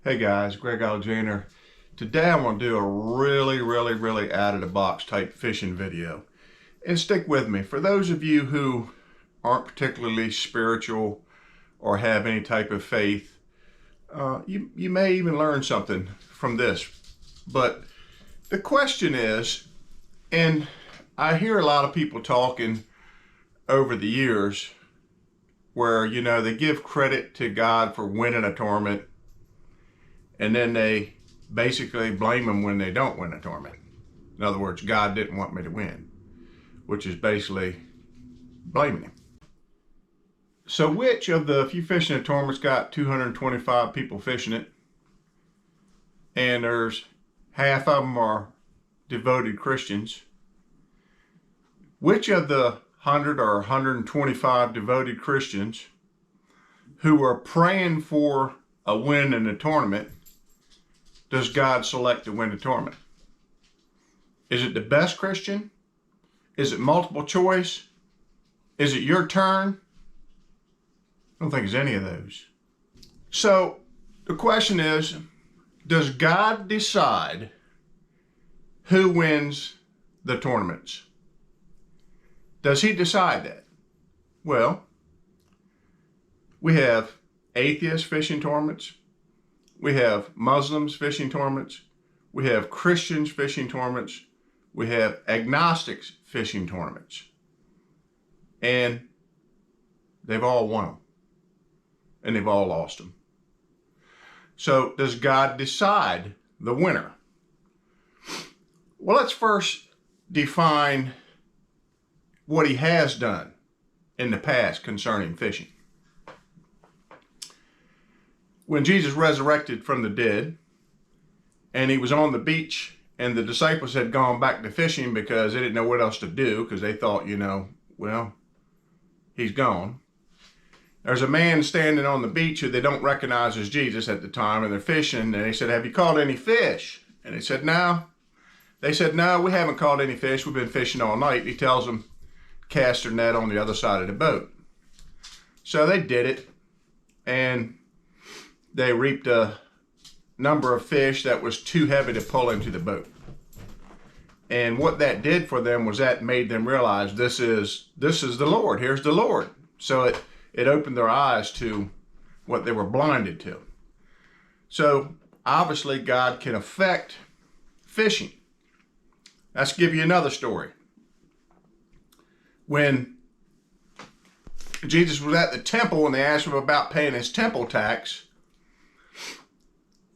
Hey guys, Greg Alexander. Today I'm going to do a really out of the box type fishing video. And stick with me. For those of you who aren't particularly spiritual or have any type of faith, you may even learn something from this. But the question is, and I hear a lot of people talking over the years where, they give credit to God for winning a tournament, and then they basically blame him when they don't win a tournament. In other words, God didn't want me to win, which is basically blaming him. So which of the, if you fishing a tournament's got 225 people fishing it, and there's half of them are devoted Christians, which of the 100 or 125 devoted Christians who are praying for a win in the tournament does God select to win the tournament? Is it the best Christian? Is it multiple choice? Is it your turn? I don't think it's any of those. So the question is, does God decide who wins the tournaments? Does he decide that? Well, we have atheist fishing tournaments. We have Muslims fishing tournaments. We have Christians fishing tournaments. We have agnostics fishing tournaments. And they've all won them. And they've all lost them. So does God decide the winner? Well, let's first define what he has done in the past concerning fishing. When Jesus resurrected from the dead and he was on the beach and the disciples had gone back to fishing because they didn't know what else to do because they thought, well, he's gone. There's a man standing on the beach who they don't recognize as Jesus at the time, and they're fishing, and they said, "Have you caught any fish?" And they said, "No." They said, "No, we haven't caught any fish. We've been fishing all night." He tells them, cast their net on the other side of the boat. So they did it, and they reaped a number of fish that was too heavy to pull into the boat. And what that did for them was that made them realize this is the Lord. Here's the Lord. So it opened their eyes to what they were blinded to. So obviously God can affect fishing. Let's give you another story. When Jesus was at the temple and they asked him about paying his temple tax,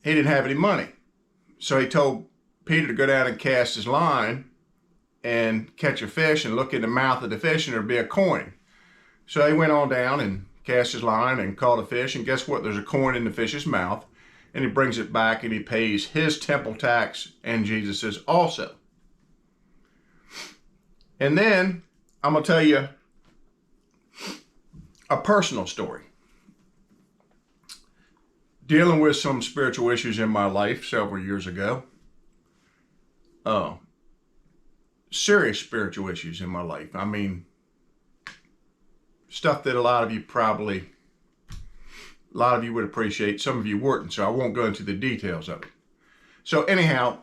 he didn't have any money. So he told Peter to go down and cast his line and catch a fish and look in the mouth of the fish and there'd be a coin. So he went on down and cast his line and caught a fish, and guess what? There's a coin in the fish's mouth, and he brings it back and he pays his temple tax and Jesus's also. And then I'm going to tell you a personal story. Dealing with some spiritual issues in my life several years ago. Serious spiritual issues in my life. I mean, stuff that a lot of you would appreciate. Some of you wouldn't, so I won't go into the details of it. So anyhow,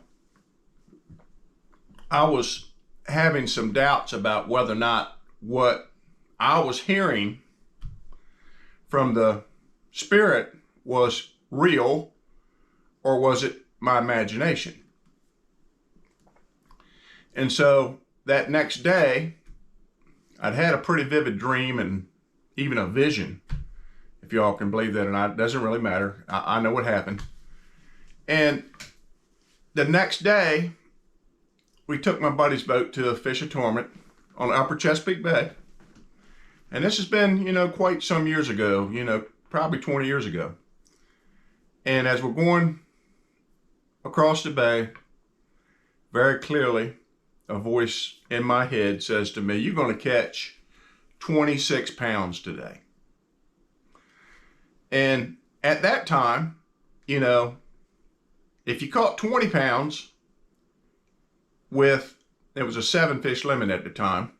I was having some doubts about whether or not what I was hearing from the Spirit was real, or was it my imagination? And so that next day, I'd had a pretty vivid dream and even a vision, if y'all can believe that or not. It doesn't really matter. I know what happened. And the next day, we took my buddy's boat to fish a tournament on Upper Chesapeake Bay. And this has been, quite some years ago, probably 20 years ago. And as we're going across the bay, very clearly, a voice in my head says to me, "You're going to catch 26 pounds today." And at that time, if you caught 20 pounds it was a 7-fish limit at the time.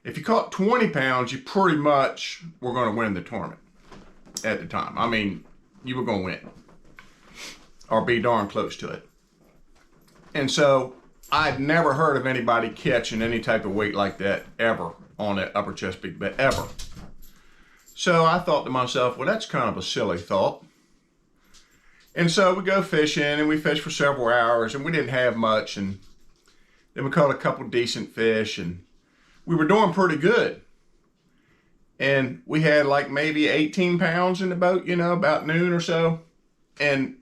If you caught 20 pounds, you pretty much were going to win the tournament at the time. I mean, you were going to win. or be darn close to it. And so I'd never heard of anybody catching any type of weight like that ever on that Upper Chesapeake Bay, ever. So I thought to myself, well, that's kind of a silly thought. And so we go fishing, and we fish for several hours, and we didn't have much. And then we caught a couple decent fish, and we were doing pretty good. And we had like maybe 18 pounds in the boat, about noon or so. And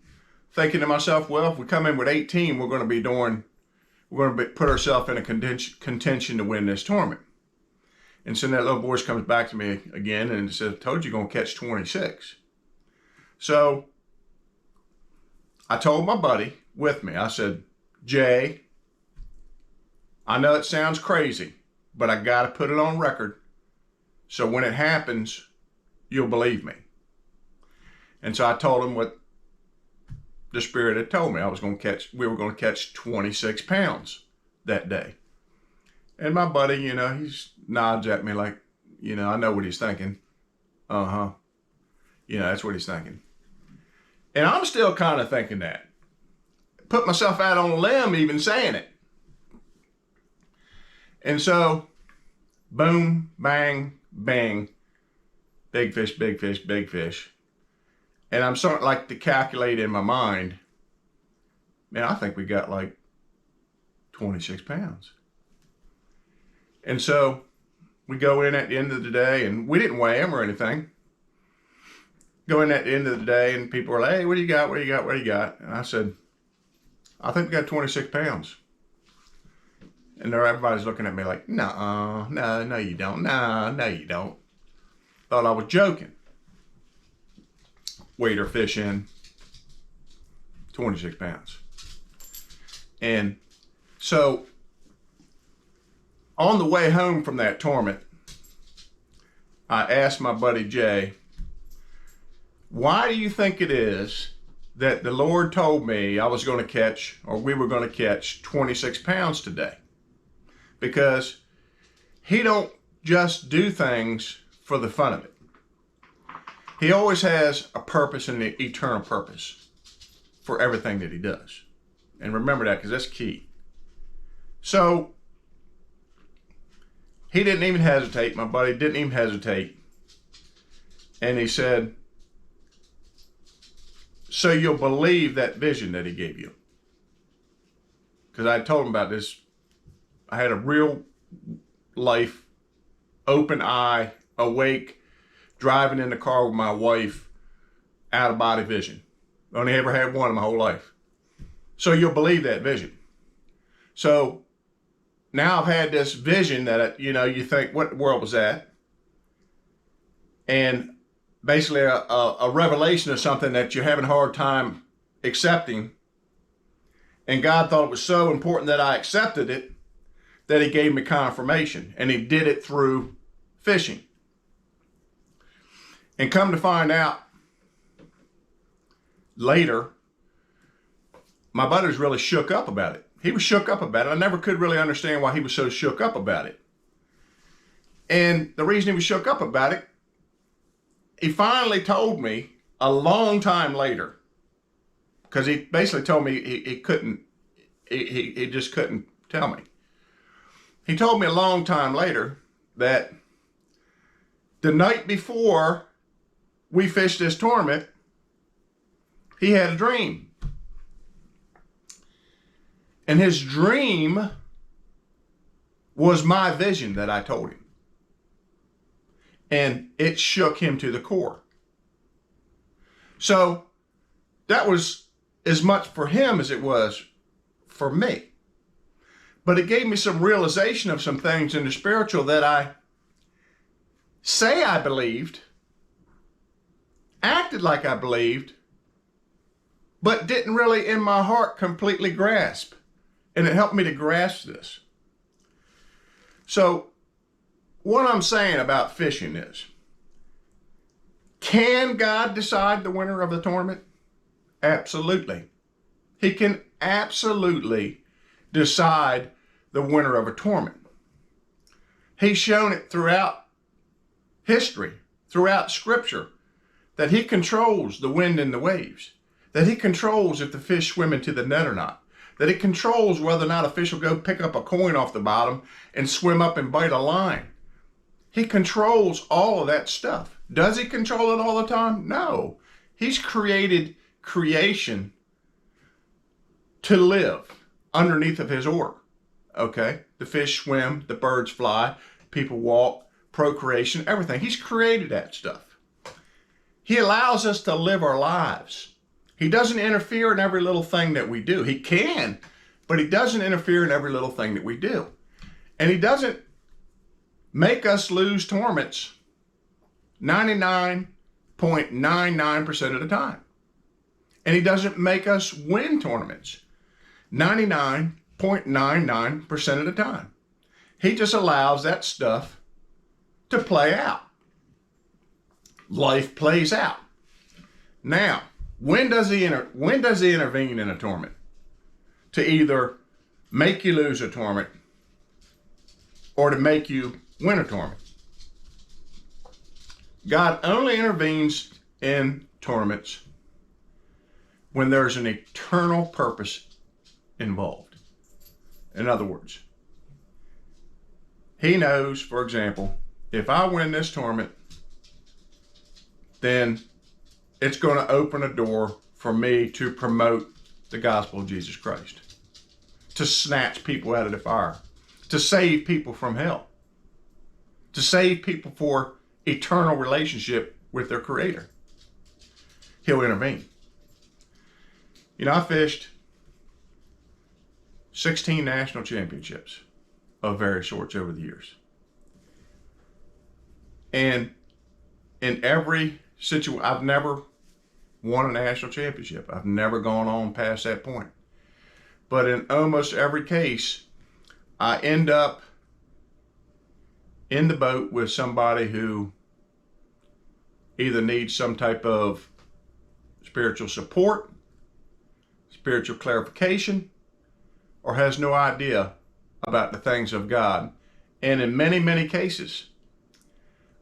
thinking to myself, well, if we come in with 18, we're going to put ourselves in a contention to win this tournament. And so that little voice comes back to me again and says, I told you you're going to catch 26. So I told my buddy with me, I said, Jay, I know it sounds crazy, but I got to put it on record. So when it happens, you'll believe me. And so I told him what the Spirit had told me. We were going to catch 26 pounds that day. And my buddy, he nods at me like, I know what he's thinking. Uh-huh. That's what he's thinking. And I'm still kind of thinking that. Put myself out on a limb even saying it. And so, boom, bang, bang, big fish, big fish, big fish. And I'm starting like to calculate in my mind, man, I think we got like 26 pounds. And so we go in at the end of the day, and we didn't weigh him or anything. Go in at the end of the day, and people are like, hey, what do you got? What do you got? What do you got? And I said, I think we got 26 pounds. And everybody's looking at me like, no, you don't. No, you don't. Thought I was joking. Weighed our fish in, 26 pounds. And so on the way home from that tournament, I asked my buddy Jay, why do you think it is that the Lord told me we were going to catch 26 pounds today? Because he don't just do things for the fun of it. He always has a purpose and an eternal purpose for everything that he does. And remember that, because that's key. So he didn't even hesitate. My buddy didn't even hesitate. And he said, so you'll believe that vision that he gave you. Because I told him about this. I had a real life, open eye, awake, driving in the car with my wife, out of body vision. Only ever had one in my whole life. So you'll believe that vision. So now I've had this vision that, you think, what world was that? And basically a revelation of something that you're having a hard time accepting. And God thought it was so important that I accepted it that he gave me confirmation. And he did it through fishing. And come to find out later, my buddy was really shook up about it. He was shook up about it. I never could really understand why he was so shook up about it. And the reason he was shook up about it, he finally told me a long time later, because he basically told me he just couldn't tell me. He told me a long time later that the night before we fished this tournament, he had a dream. And his dream was my vision that I told him. And it shook him to the core. So that was as much for him as it was for me. But it gave me some realization of some things in the spiritual that I say I believed, acted like I believed, but didn't really in my heart completely grasp. And it helped me to grasp this. So what I'm saying about fishing is, can God decide the winner of the tournament? Absolutely. He can absolutely decide the winner of a tournament. He's shown it throughout history, throughout Scripture, that he controls the wind and the waves, that he controls if the fish swim into the net or not, that he controls whether or not a fish will go pick up a coin off the bottom and swim up and bite a line. He controls all of that stuff. Does he control it all the time? No. He's created creation to live underneath of his order. Okay? The fish swim, the birds fly, people walk, procreation, everything. He's created that stuff. He allows us to live our lives. He doesn't interfere in every little thing that we do. He can, but he doesn't interfere in every little thing that we do. And he doesn't make us lose tournaments 99.99% of the time. And he doesn't make us win tournaments 99.99% of the time. He just allows that stuff to play out. Life plays out. Now, when does he intervene in a tournament? To either make you lose a tournament or to make you win a tournament. God only intervenes in tournaments when there's an eternal purpose involved. In other words, he knows, for example, if I win this tournament, then it's going to open a door for me to promote the gospel of Jesus Christ, to snatch people out of the fire, to save people from hell, to save people for eternal relationship with their Creator. He'll intervene. You know, I fished 16 national championships of various sorts over the years. And in every situation, I've never won a national championship. I've never gone on past that point. But in almost every case, I end up in the boat with somebody who either needs some type of spiritual support, spiritual clarification, or has no idea about the things of God. And in many, many cases,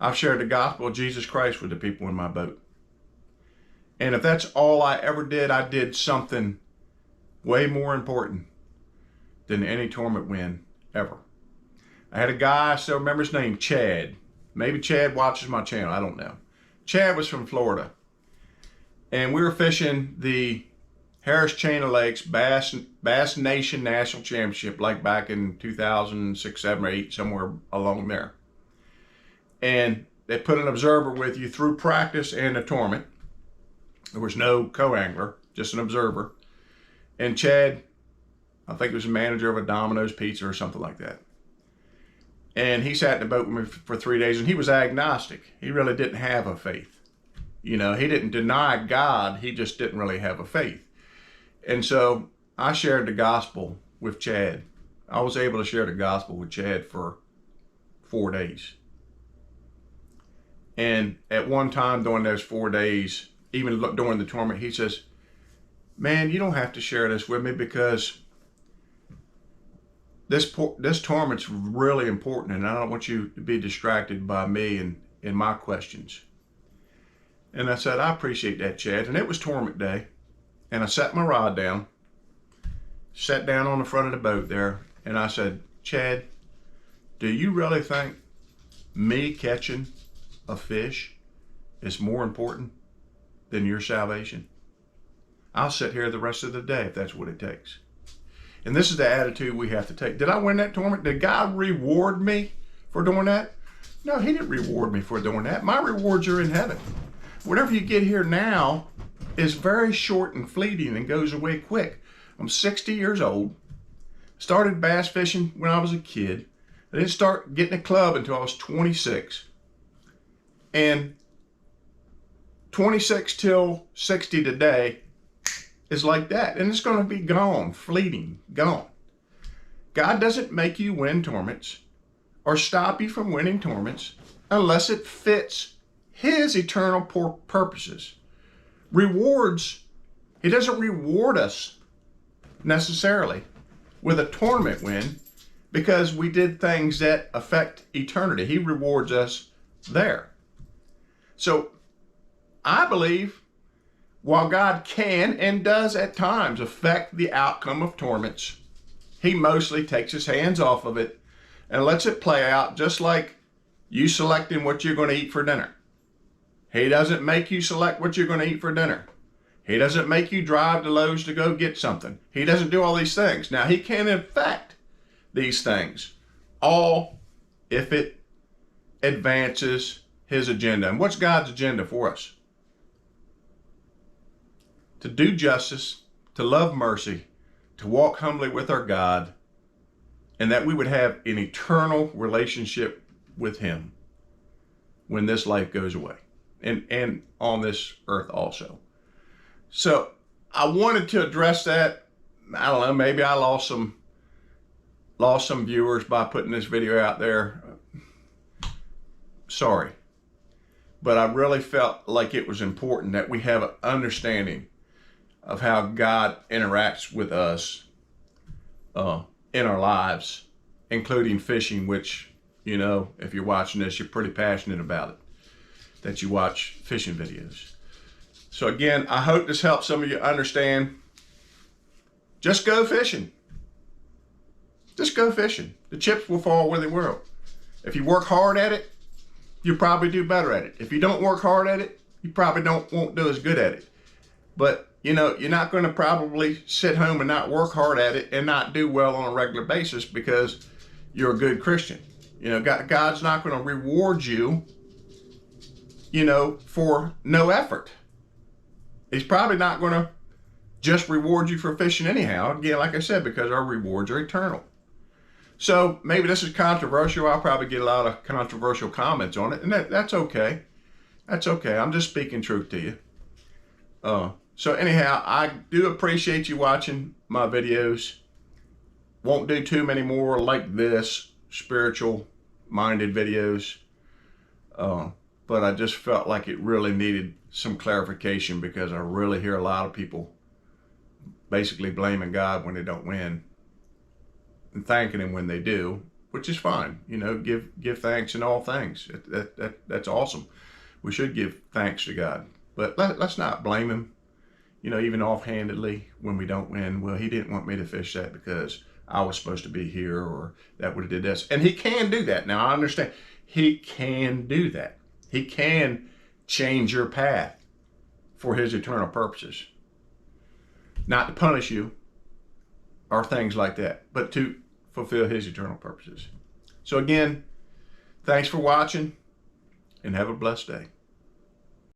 I've shared the gospel of Jesus Christ with the people in my boat. And if that's all I ever did, I did something way more important than any tournament win ever. I had a guy, I still remember his name, Chad. Maybe Chad watches my channel, I don't know. Chad was from Florida. And we were fishing the Harris Chain of Lakes Bass Nation National Championship, like back in 2006, 7, or 8, somewhere along there. And they put an observer with you through practice and a tournament. There was no co-angler, just an observer. And Chad, I think he was a manager of a Domino's Pizza or something like that. And he sat in the boat with me for 3 days, and he was agnostic. He really didn't have a faith. You know, he didn't deny God, he just didn't really have a faith. And so I shared the gospel with Chad. I was able to share the gospel with Chad for 4 days. And at one time during those 4 days, even during the tournament, he says, "Man, you don't have to share this with me because this tournament's really important, and I don't want you to be distracted by me and my questions." And I said, "I appreciate that, Chad." And it was tournament day. And I set my rod down, sat down on the front of the boat there, and I said, "Chad, do you really think me catching a fish is more important than your salvation? I'll sit here the rest of the day if that's what it takes." And this is the attitude we have to take. Did I win that tournament? Did God reward me for doing that? No, he didn't reward me for doing that. My rewards are in heaven. Whatever you get here now is very short and fleeting and goes away quick. I'm 60 years old. Started bass fishing when I was a kid. I didn't start getting a club until I was 26. And 26 till 60 today is like that. And it's going to be gone, fleeting, gone. God doesn't make you win tournaments or stop you from winning tournaments unless it fits his eternal purposes. Rewards, he doesn't reward us necessarily with a tournament win because we did things that affect eternity. He rewards us there. So I believe while God can and does at times affect the outcome of tournaments, he mostly takes his hands off of it and lets it play out, just like you selecting what you're going to eat for dinner. He doesn't make you select what you're going to eat for dinner. He doesn't make you drive to Lowe's to go get something. He doesn't do all these things. Now, he can affect these things, all if it advances his agenda. And what's God's agenda for us? To do justice, to love mercy, to walk humbly with our God, and that we would have an eternal relationship with him when this life goes away, and on this earth also. So I wanted to address that. I don't know, maybe I lost some viewers by putting this video out there. Sorry. But I really felt like it was important that we have an understanding of how God interacts with us in our lives, including fishing, which, you know, if you're watching this, you're pretty passionate about it, that you watch fishing videos. So again, I hope this helps some of you understand. Just go fishing. Just go fishing. The chips will fall where they will. If you work hard at it, you'll probably do better at it. If you don't work hard at it, you probably won't do as good at it. But, you know, you're not going to probably sit home and not work hard at it and not do well on a regular basis because you're a good Christian. You know, God's not going to reward you, you know, for no effort. He's probably not going to just reward you for fishing anyhow. Again, like I said, because our rewards are eternal. So maybe this is controversial. I'll probably get a lot of controversial comments on it, and that's okay. That's okay. I'm just speaking truth to you. So anyhow, I do appreciate you watching my videos. Won't do too many more like this, spiritual-minded videos. But I just felt like it really needed some clarification because I really hear a lot of people basically blaming God when they don't win and thanking him when they do, which is fine. You know, give thanks in all things. That's awesome. We should give thanks to God, but let's not blame him, you know, even offhandedly when we don't win. Well, he didn't want me to fish that because I was supposed to be here, or that would have did this. And he can do that. Now I understand he can do that. He can change your path for his eternal purposes. Not to punish you or things like that, but to fulfill his eternal purposes. So again, thanks for watching and have a blessed day.